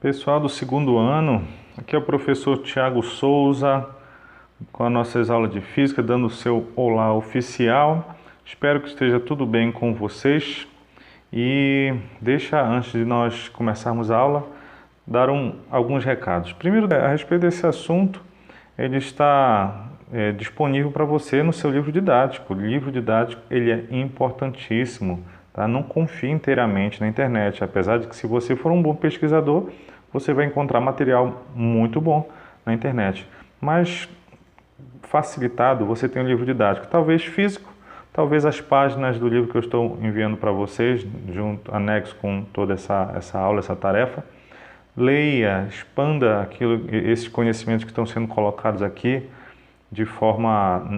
Pessoal do segundo ano, aqui é o professor Tiago Souza, com as nossas aulas de física, dando o seu olá oficial. Espero que esteja tudo bem com vocês. E deixa, antes de nós começarmos a aula, dar alguns recados. Primeiro, a respeito desse assunto, ele está disponível para você no seu livro didático. O livro didático ele é importantíssimo. Tá? Não confie inteiramente na internet, apesar de que se você for um bom pesquisador, você vai encontrar material muito bom na internet. Mas facilitado, você tem um livro didático, talvez físico, talvez as páginas do livro que eu estou enviando para vocês, junto, anexo com toda essa aula, essa tarefa. Leia, expanda esses conhecimentos que estão sendo colocados aqui de forma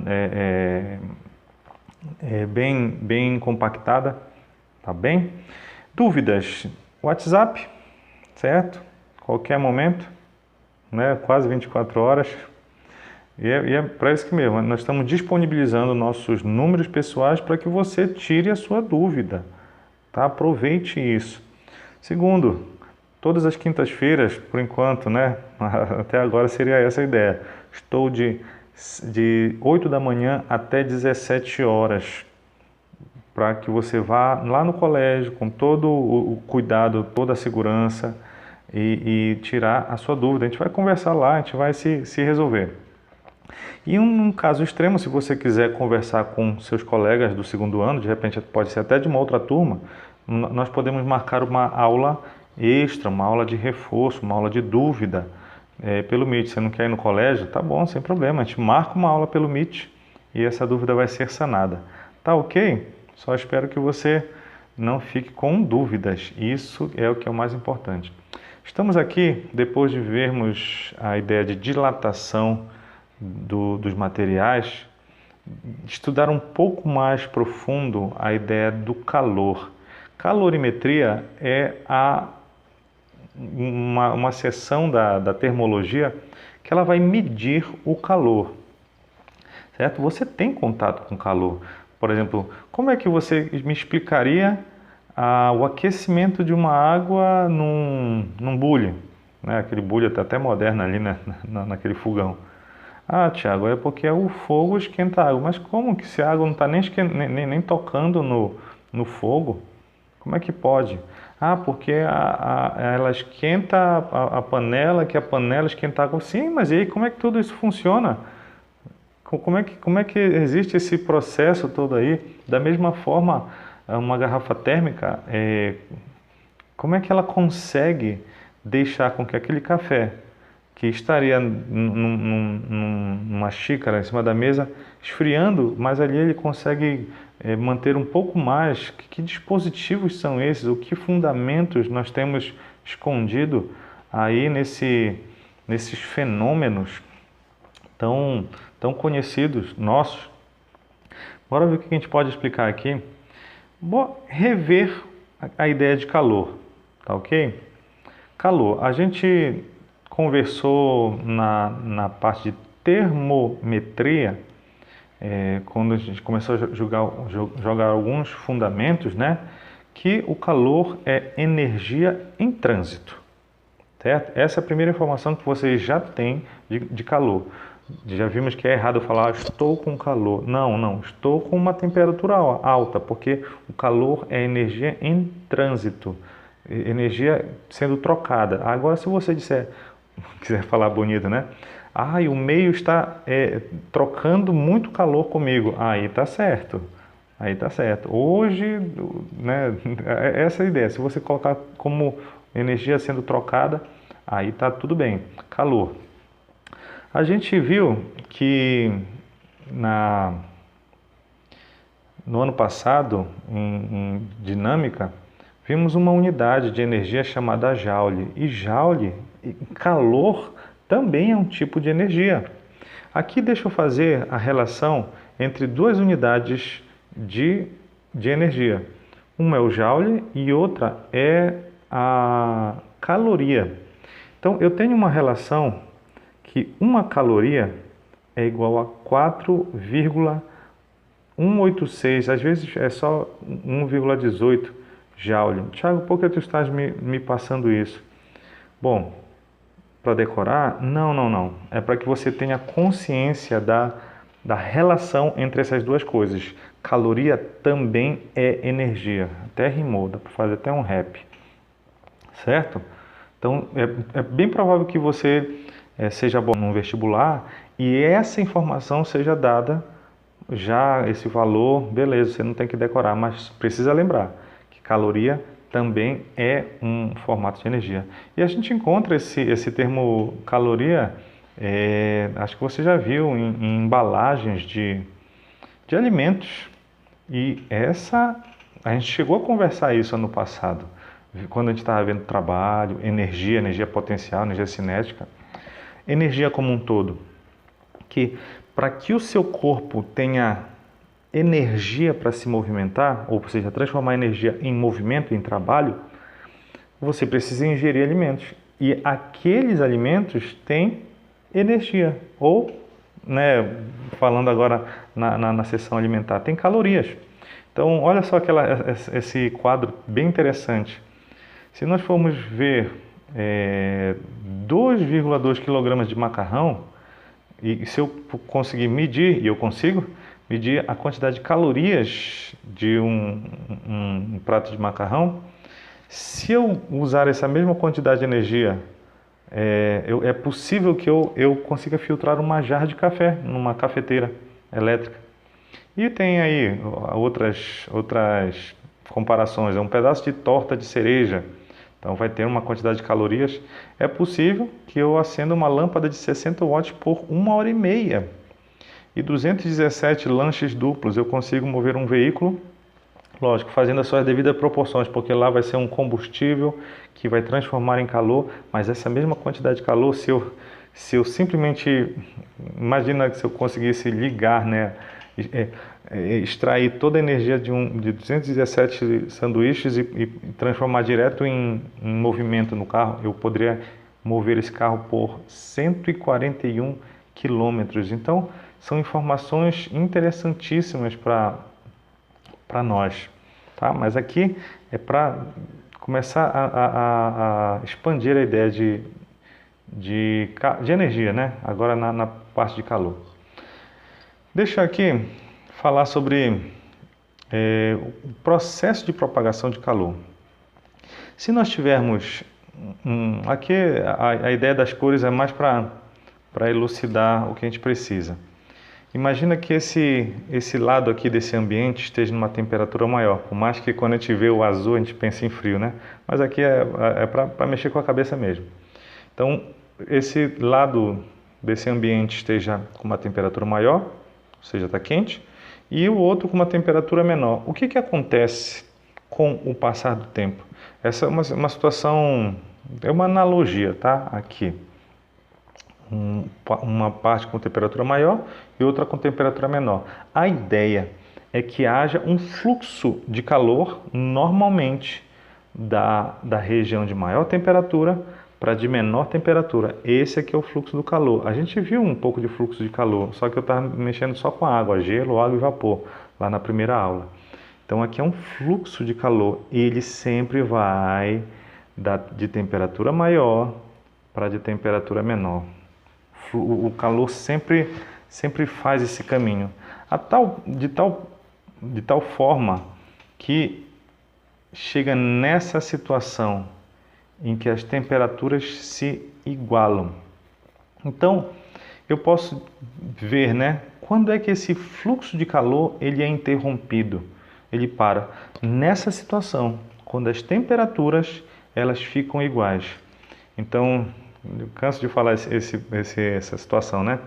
bem compactada, tá bem? Dúvidas? WhatsApp, certo? Qualquer momento, né? Quase 24 horas. E é para isso que mesmo, nós estamos disponibilizando nossos números pessoais para que você tire a sua dúvida, tá? Aproveite isso. Segundo, todas as quintas-feiras, por enquanto, né? Até agora seria essa a ideia. Estou de 8 da manhã até 17 horas, para que você vá lá no colégio com todo o cuidado, toda a segurança e tirar a sua dúvida. A gente vai conversar lá, a gente vai se resolver. E um caso extremo, se você quiser conversar com seus colegas do segundo ano, de repente pode ser até de uma outra turma, nós podemos marcar uma aula extra, uma aula de reforço, uma aula de dúvida pelo Meet. Você não quer ir no colégio? Tá bom, sem problema. A gente marca uma aula pelo Meet e essa dúvida vai ser sanada. Tá ok? Só espero que você não fique com dúvidas. Isso é o que é o mais importante. Estamos aqui, depois de vermos a ideia de dilatação dos materiais, estudar um pouco mais profundo a ideia do calor. Calorimetria é uma seção da termologia que ela vai medir o calor, certo? Você tem contato com calor. Por exemplo, como é que você me explicaria o aquecimento de uma água num bule? Né? Aquele bule está até moderno ali, né? Naquele fogão. Ah, Tiago, é porque o fogo esquenta a água. Mas como que se a água não está nem tocando no fogo? Como é que pode? Ah, porque ela esquenta a panela, que a panela esquenta a água. Sim, mas e aí como é que tudo isso funciona? Como é que existe esse processo todo aí? Da mesma forma, uma garrafa térmica, como é que ela consegue deixar com que aquele café que estaria numa xícara em cima da mesa, esfriando, mas ali ele consegue manter um pouco mais? Que dispositivos são esses? O que fundamentos nós temos escondido aí nesses fenômenos tão conhecidos nossos? Bora ver o que a gente pode explicar aqui. Bom, rever a ideia de calor, tá ok? Calor, a gente conversou na parte de termometria, quando a gente começou a jogar alguns fundamentos, né? Que o calor é energia em trânsito, certo? Essa é a primeira informação que vocês já têm de calor. Já vimos que é errado falar estou com calor. Não, estou com uma temperatura alta, porque o calor é energia em trânsito, energia sendo trocada. Agora, se você quiser falar bonito, né? Ah, e o meio está trocando muito calor comigo. Aí tá certo. Aí tá certo. Hoje, né? Essa é a ideia. Se você colocar como energia sendo trocada, aí tá tudo bem. Calor. A gente viu que no ano passado, em dinâmica, vimos uma unidade de energia chamada Joule. E Joule, calor, também é um tipo de energia. Aqui deixa eu fazer a relação entre duas unidades de energia. Uma é o Joule e outra é a caloria. Então, eu tenho uma relação que uma caloria é igual a 4,186, às vezes é só 1,18 joule. Tiago, por que tu estás me passando isso? Bom, para decorar? Não, não, não. É para que você tenha consciência da relação entre essas duas coisas. Caloria também é energia. Até rimou, dá para fazer até um rap. Certo? Então, é bem provável que você seja bom no vestibular e essa informação seja dada já, esse valor, beleza, você não tem que decorar, mas precisa lembrar que caloria também é um formato de energia. E a gente encontra esse termo caloria, acho que você já viu em embalagens de alimentos. E a gente chegou a conversar isso ano passado, quando a gente estava vendo trabalho, energia potencial, energia cinética, energia como um todo, que para que o seu corpo tenha energia para se movimentar, ou seja, transformar energia em movimento, em trabalho, você precisa ingerir alimentos. E aqueles alimentos têm energia, ou, né, falando agora na seção alimentar, tem calorias. Então, olha só esse quadro bem interessante. Se nós formos ver 2,2 kg de macarrão, e se eu conseguir medir, e eu consigo medir a quantidade de calorias de um prato de macarrão, se eu usar essa mesma quantidade de energia, é possível que eu consiga filtrar uma jarra de café numa cafeteira elétrica. E tem aí outras comparações, é um pedaço de torta de cereja, então vai ter uma quantidade de calorias. É possível que eu acenda uma lâmpada de 60 watts por 1h30. E 217 lanches duplos eu consigo mover um veículo, lógico, fazendo as suas devidas proporções, porque lá vai ser um combustível que vai transformar em calor, mas essa mesma quantidade de calor, se eu simplesmente, imagina que se eu conseguisse ligar, né, extrair toda a energia de 217 sanduíches e transformar direto em movimento no carro, eu poderia mover esse carro por 141 quilômetros. Então, são informações interessantíssimas para nós, tá? Mas aqui é para começar a expandir a ideia de energia, né? Agora na parte de calor. Deixa aqui falar sobre o processo de propagação de calor. Se nós tivermos aqui a ideia das cores é mais para elucidar o que a gente precisa. Imagina que esse lado aqui desse ambiente esteja numa temperatura maior, por mais que quando a gente vê o azul a gente pense em frio, né? Mas aqui é para mexer com a cabeça mesmo. Então, esse lado desse ambiente esteja com uma temperatura maior, ou seja, está quente, e o outro com uma temperatura menor. O que acontece com o passar do tempo? Essa é uma situação, é uma analogia, tá? Aqui. Uma parte com temperatura maior e outra com temperatura menor. A ideia é que haja um fluxo de calor normalmente da região de maior temperatura para de menor temperatura. Esse aqui é o fluxo do calor. A gente viu um pouco de fluxo de calor, só que eu estava mexendo só com água, gelo, água e vapor, lá na primeira aula. Então aqui é um fluxo de calor, ele sempre vai de temperatura maior para de temperatura menor. O calor sempre faz esse caminho, de tal forma que chega nessa situação em que as temperaturas se igualam. Então, eu posso ver, né, quando é que esse fluxo de calor ele é interrompido, ele para nessa situação, quando as temperaturas elas ficam iguais. Então, eu canso de falar essa situação, né?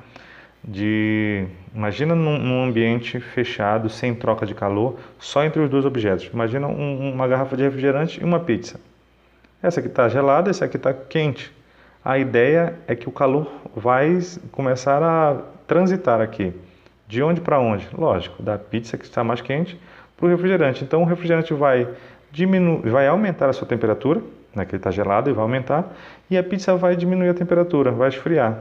Imagina num ambiente fechado, sem troca de calor, só entre os dois objetos. Imagina uma garrafa de refrigerante e uma pizza. Essa aqui está gelada, essa aqui está quente. A ideia é que o calor vai começar a transitar aqui. De onde para onde? Lógico, da pizza que está mais quente para o refrigerante. Então o refrigerante vai aumentar a sua temperatura, né, que ele está gelado e vai aumentar, e a pizza vai diminuir a temperatura, vai esfriar,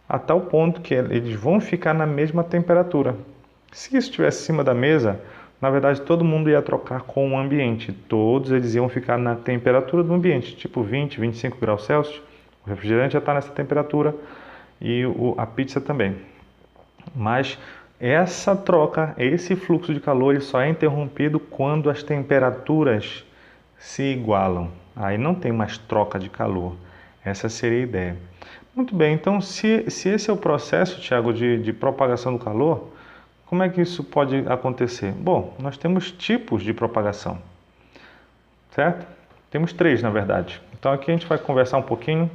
a tal ponto que eles vão ficar na mesma temperatura. Se isso estivesse em cima da mesa, na verdade todo mundo ia trocar com o ambiente, todos eles iam ficar na temperatura do ambiente, tipo 20, 25 graus Celsius, refrigerante já está nessa temperatura e a pizza também. Mas essa troca, esse fluxo de calor, ele só é interrompido quando as temperaturas se igualam. Aí não tem mais troca de calor. Essa seria a ideia. Muito bem, então se esse é o processo, Tiago, de propagação do calor, como é que isso pode acontecer? Bom, nós temos tipos de propagação, certo? Temos 3, na verdade. Então aqui a gente vai conversar um pouquinho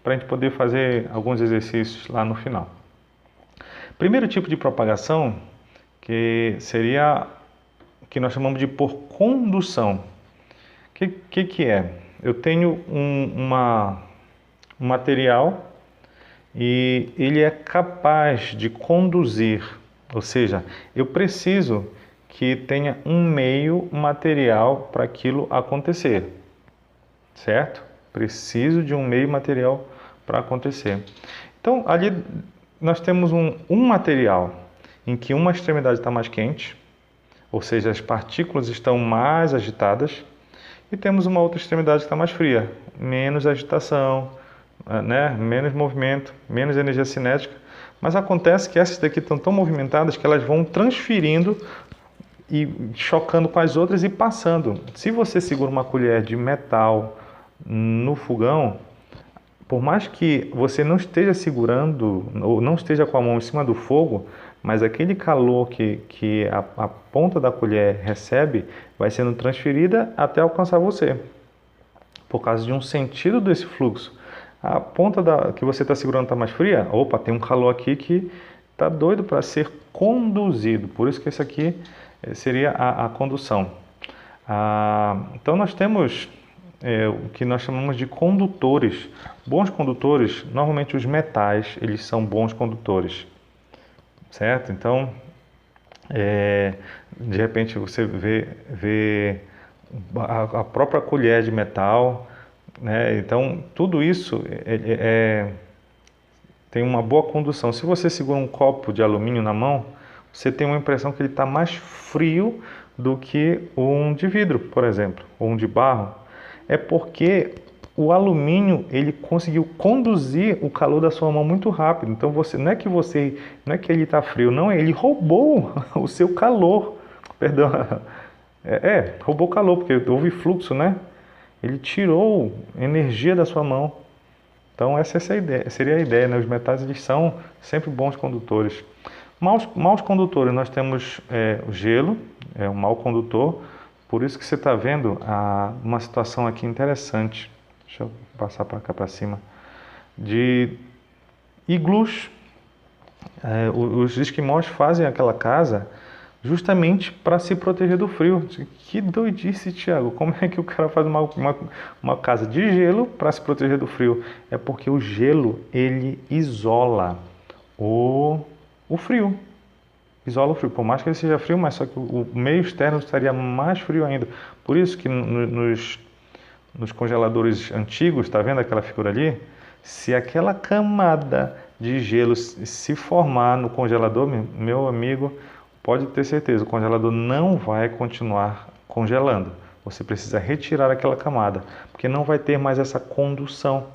para a gente poder fazer alguns exercícios lá no final. Primeiro tipo de propagação, que seria o que nós chamamos de por condução. O que é? Eu tenho um material e ele é capaz de conduzir, ou seja, eu preciso que tenha um meio material para aquilo acontecer, certo? Preciso de um meio material para acontecer. Então, ali nós temos um material em que uma extremidade está mais quente, ou seja, as partículas estão mais agitadas, e temos uma outra extremidade que está mais fria, menos agitação, né? Menos movimento, menos energia cinética. Mas acontece que essas daqui estão tão movimentadas que elas vão transferindo e chocando com as outras e passando. Se você segura uma colher de metal no fogão, por mais que você não esteja segurando ou não esteja com a mão em cima do fogo, mas aquele calor que a ponta da colher recebe vai sendo transferida até alcançar você, por causa de um sentido desse fluxo. A ponta que você está segurando está mais fria, opa, tem um calor aqui que está doido para ser conduzido, por isso que esse aqui seria a condução. Então nós temos o que nós chamamos de condutores. Bons condutores, normalmente os metais, eles são bons condutores, certo? Então, de repente você vê a própria colher de metal, né? Então, tudo isso tem uma boa condução. Se você segura um copo de alumínio na mão, você tem uma impressão que ele está mais frio do que um de vidro, por exemplo, ou um de barro. É porque o alumínio ele conseguiu conduzir o calor da sua mão muito rápido. Então não é que ele está frio, não, ele roubou o seu calor. Perdão, roubou o calor porque houve fluxo, né? Ele tirou energia da sua mão. Então essa seria a ideia, né? Os metais eles são sempre bons condutores. Maus condutores, nós temos o gelo, é um mau condutor. Por isso que você está vendo uma situação aqui interessante. Deixa eu passar para cá para cima. De iglus. Os esquimós fazem aquela casa justamente para se proteger do frio. Que doidice, Thiago. Como é que o cara faz uma casa de gelo para se proteger do frio? É porque o gelo, ele isola o frio. Isola o frio. Por mais que ele seja frio, mas só que o meio externo estaria mais frio ainda. Por isso que nos congeladores antigos, está vendo aquela figura ali? Se aquela camada de gelo se formar no congelador, meu amigo, pode ter certeza, o congelador não vai continuar congelando. Você precisa retirar aquela camada, porque não vai ter mais essa condução.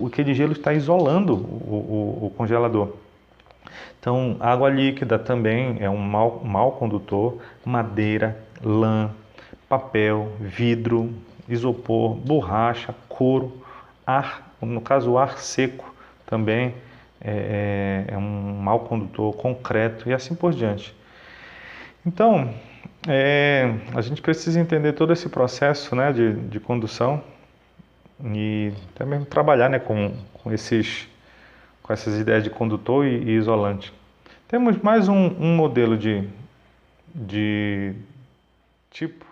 Aquele gelo está isolando o congelador. Então, água líquida também é um mau condutor, madeira, lã, papel, vidro, isopor, borracha, couro, ar, no caso o ar seco também é um mau condutor, concreto e assim por diante. Então, a gente precisa entender todo esse processo, né, de condução e também trabalhar, né, com essas ideias de condutor e isolante. Temos mais um modelo de tipo